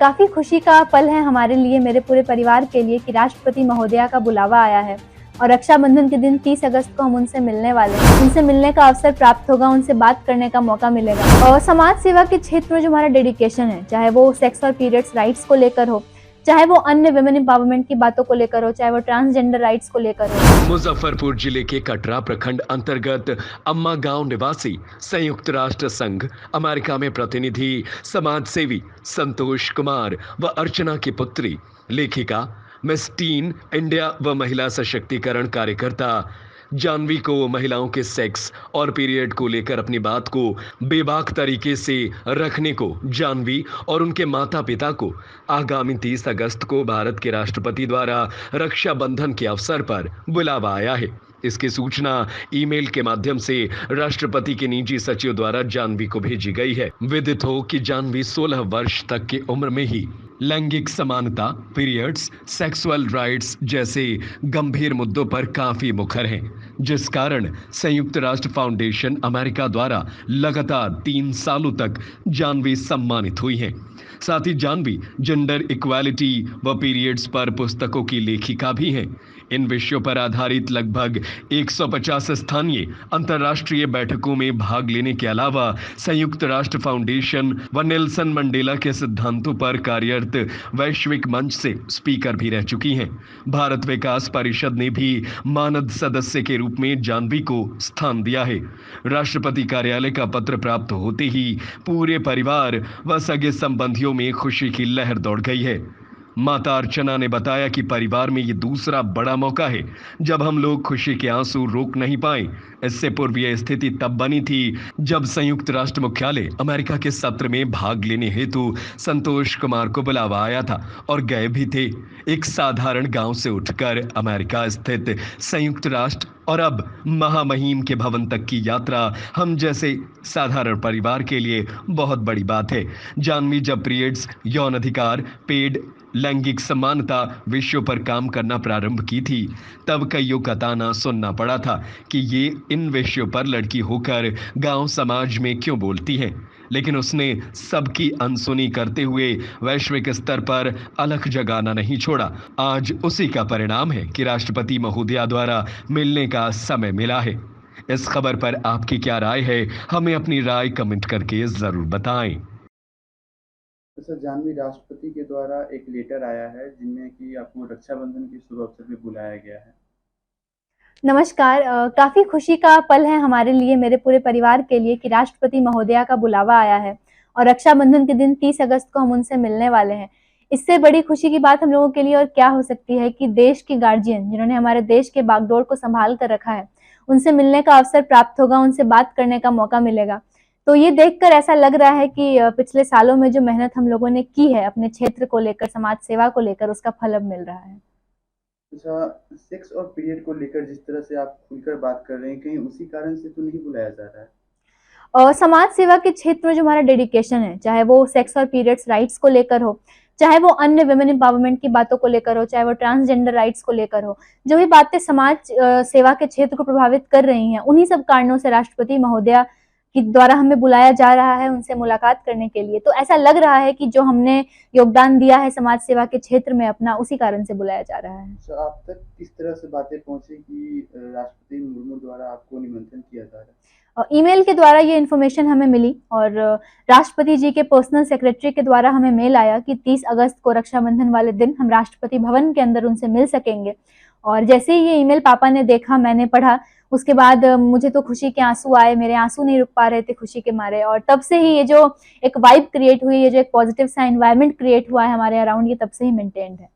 काफ़ी खुशी का पल है हमारे लिए, मेरे पूरे परिवार के लिए कि राष्ट्रपति महोदया का बुलावा आया है और रक्षाबंधन के दिन 30 अगस्त को हम उनसे मिलने वाले हैं। उनसे मिलने का अवसर प्राप्त होगा, उनसे बात करने का मौका मिलेगा। और समाज सेवा के क्षेत्र में जो हमारा डेडिकेशन है, चाहे वो सेक्स और पीरियड्स राइट्स को लेकर हो, चाहे वो अन्य विमेन एम्पावरमेंट की बातों को लेकर हो, चाहे वो ट्रांसजेंडर राइट्स को लेकर हो। मुजफ्फरपुर जिले के कटरा प्रखंड अंतर्गत अम्मा गांव निवासी संयुक्त राष्ट्र संघ अमेरिका में प्रतिनिधि समाज सेवी संतोष कुमार व अर्चना की पुत्री लेखिका मिस टीन इंडिया व महिला सशक्तिकरण कार्यकर्ता जानवी को महिलाओं के सेक्स और पीरियड को लेकर अपनी बात को बेबाक तरीके से रखने को जानवी और उनके माता पिता को आगामी 30 अगस्त को भारत के राष्ट्रपति द्वारा रक्षाबंधन के अवसर पर बुलावा आया है। इसकी सूचना ईमेल के माध्यम से राष्ट्रपति के निजी सचिव द्वारा जानवी को भेजी गई है। विदित हो कि जानवी 16 वर्ष तक की उम्र में ही लैंगिक समानता, पीरियड्स, सेक्सुअल राइट्स जैसे गंभीर मुद्दों पर काफी मुखर हैं, जिस कारण संयुक्त राष्ट्र फाउंडेशन अमेरिका द्वारा लगातार 3 सालों तक जानवी सम्मानित हुई हैं। साथ ही जानवी जेंडर इक्वालिटी व पीरियड्स पर पुस्तकों की लेखिका भी हैं। इन विषयों पर आधारित लगभग 150 स्थानीय अंतर्राष्ट्रीय बैठकों में भाग लेने के अलावा संयुक्त राष्ट्र फाउंडेशन व नेल्सन मंडेला के सिद्धांतों पर कार्यरत वैश्विक मंच से स्पीकर भी रह चुकी हैं। भारत विकास परिषद ने भी मानद सदस्य के रूप में जानवी को स्थान दिया है। राष्ट्रपति कार्यालय का पत्र प्राप्त होते ही पूरे परिवार व सगे संबंधियों में खुशी की लहर दौड़ गई है। माता अर्चना ने बताया कि परिवार में ये दूसरा बड़ा मौका है जब हम लोग खुशी के आंसू रोक नहीं पाए। इससे पूर्व यह स्थिति तब बनी थी जब संयुक्त राष्ट्र मुख्यालय अमेरिका के सत्र में भाग लेने हेतु संतोष कुमार को बुलावा आया था और गए भी थे। एक साधारण गांव से उठकर अमेरिका स्थित संयुक्त राष्ट्र और अब महामहिम के भवन तक की यात्रा हम जैसे साधारण परिवार के लिए बहुत बड़ी बात है। जानवी जब पीरियड्स, यौन अधिकार, पेड लैंगिक समानता विषयों पर काम करना प्रारंभ की थी, तब कईयों का ताना सुनना पड़ा था कि ये इन विषयों पर लड़की होकर गांव समाज में क्यों बोलती हैं। लेकिन उसने सबकी अनसुनी करते हुए वैश्विक स्तर पर अलख जगाना नहीं छोड़ा। आज उसी का परिणाम है कि राष्ट्रपति महोदया द्वारा मिलने का समय मिला है। इस खबर पर आपकी क्या राय है? हमें अपनी राय कमेंट करके जरूर बताएं। सर, जानवी राष्ट्रपति के द्वारा एक लेटर आया है जिनमें कि आपको रक्षाबंधन के शुभ अवसर पे बुलाया गया है। नमस्कार। काफ़ी खुशी का पल है हमारे लिए, मेरे पूरे परिवार के लिए कि राष्ट्रपति महोदया का बुलावा आया है और रक्षाबंधन के दिन 30 अगस्त को हम उनसे मिलने वाले हैं। इससे बड़ी खुशी की बात हम लोगों के लिए और क्या हो सकती है कि देश की गार्जियन, जिन्होंने हमारे देश के बागडोर को संभाल कर रखा है, उनसे मिलने का अवसर प्राप्त होगा, उनसे बात करने का मौका मिलेगा। तो ये देखकर ऐसा लग रहा है कि पिछले सालों में जो मेहनत हम लोगों ने की है अपने क्षेत्र को लेकर, समाज सेवा को लेकर, उसका फल अब मिल रहा है। अच्छा, सेक्स और पीरियड को लेकर जिस तरह से आप खुलकर बात कर रहे हैं, कहीं उसी कारण से तो नहीं बुलाया जा रहा है? और समाज सेवा के क्षेत्र में जो हमारा डेडिकेशन है, चाहे वो सेक्स और पीरियड्स राइट्स को लेकर हो, चाहे वो अन्य विमेन एम्पावरमेंट की बातों को लेकर हो, चाहे वो ट्रांसजेंडर राइट्स को लेकर हो, जो भी बातें समाज सेवा के क्षेत्र को प्रभावित कर रही हैं, उन्हीं सब कारणों से राष्ट्रपति महोदया के द्वारा हमें बुलाया जा रहा है उनसे मुलाकात करने के लिए। तो ऐसा लग रहा है कि जो हमने योगदान दिया है समाज सेवा के क्षेत्र में अपना, उसी कारण से बुलाया जा रहा है। तो आप तक किस तरह से बातें पहुंची कि राष्ट्रपति मुर्मू द्वारा आपको निमंत्रण किया जा रहा है? ईमेल के द्वारा ये इन्फॉर्मेशन हमें मिली और राष्ट्रपति जी के पर्सनल सेक्रेटरी के द्वारा हमें मेल आया कि 30 अगस्त को रक्षाबंधन वाले दिन हम राष्ट्रपति भवन के अंदर उनसे मिल सकेंगे। और जैसे ही ये ईमेल पापा ने देखा, मैंने पढ़ा, उसके बाद मुझे तो खुशी के आंसू आए, मेरे आंसू नहीं रुक पा रहे थे खुशी के मारे। और तब से ही ये जो एक वाइब क्रिएट हुई, ये जो एक पॉजिटिव सा एनवायरनमेंट क्रिएट हुआ है हमारे अराउंड, ये तब से ही मेंटेन्ड है।